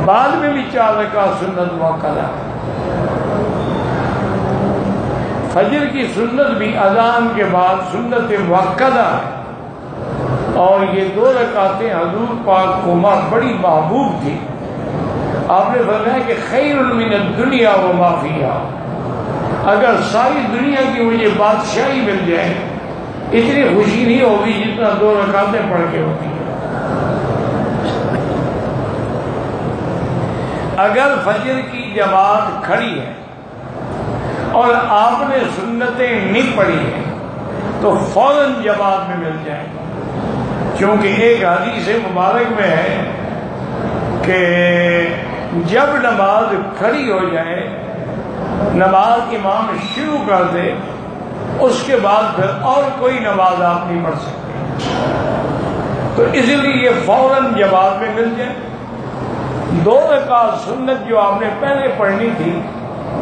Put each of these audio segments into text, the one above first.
بعد میں بھی 4 رکعت سنت مؤکدہ ہے۔ فجر کی سنت بھی اذان کے بعد سنت مؤکدہ ہے، اور یہ 2 رکعتیں حضور پاک کو بڑی محبوب تھی۔ آپ نے فرمایا کہ خیر من الدنیا وما فیہا، اگر ساری دنیا کی مجھے بادشاہی مل جائے اتنی خوشی نہیں ہوگی جتنا 2 رکعتیں پڑھ کے ہوتی ہیں۔ اگر فجر کی جماعت کھڑی ہے اور آپ نے سنتیں نہیں پڑھی ہیں تو فوراً جماعت میں مل جائیں، کیونکہ ایک حدیث مبارک میں ہے کہ جب نماز کھڑی ہو جائے، نماز امام شروع کر دے، اس کے بعد پھر اور کوئی نماز آپ نہیں پڑھ سکتے، تو اس لیے فوراً جماعت میں مل جائے۔ 2 رکعت سنت جو آپ نے پہلے پڑھنی تھی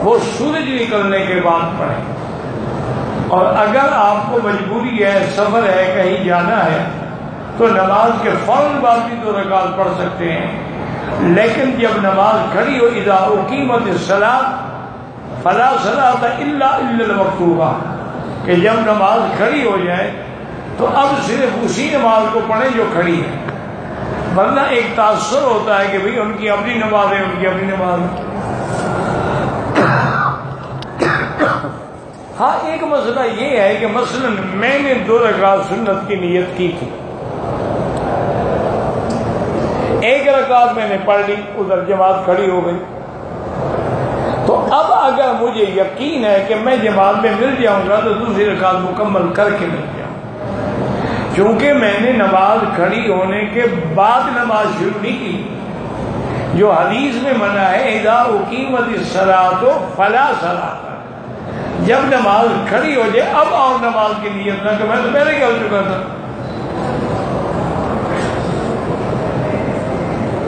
وہ سورج نکلنے کے بعد پڑھیں، اور اگر آپ کو مجبوری ہے، سفر ہے، کہیں جانا ہے تو نماز کے فوراً بعد بھی 2 رکعت پڑھ سکتے ہیں، لیکن جب نماز کھڑی ہو، اذا اقیمت الصلاۃ فلا صلاۃ الا المکتوبہ، کہ جب نماز کھڑی ہو جائے تو اب صرف اسی نماز کو پڑھیں جو کھڑی ہے، ورنہ ایک تاثر ہوتا ہے کہ بھئی ان کی اپنی نماز ہے، ان کی اپنی نماز ہے۔ ہاں ایک مسئلہ یہ ہے کہ مثلا میں نے 2 رکعت سنت کی نیت کی تھی، 1 رکعت میں نے پڑھ لی، ادھر جماعت کھڑی ہو گئی، تو اب اگر مجھے یقین ہے کہ میں جماعت میں مل جاؤں گا تو دوسری رکعت مکمل کر کے مل جاؤں، کیونکہ میں نے نماز کھڑی ہونے کے بعد نماز شروع نہیں کی۔ جو حدیث میں منع ہے اذا اقیمت الصلاۃ فلا صلاۃ، جب نماز کھڑی ہو جائے اب اور نماز کی نیت نہ کہ میں تو پہلے کہہ چکا تھا۔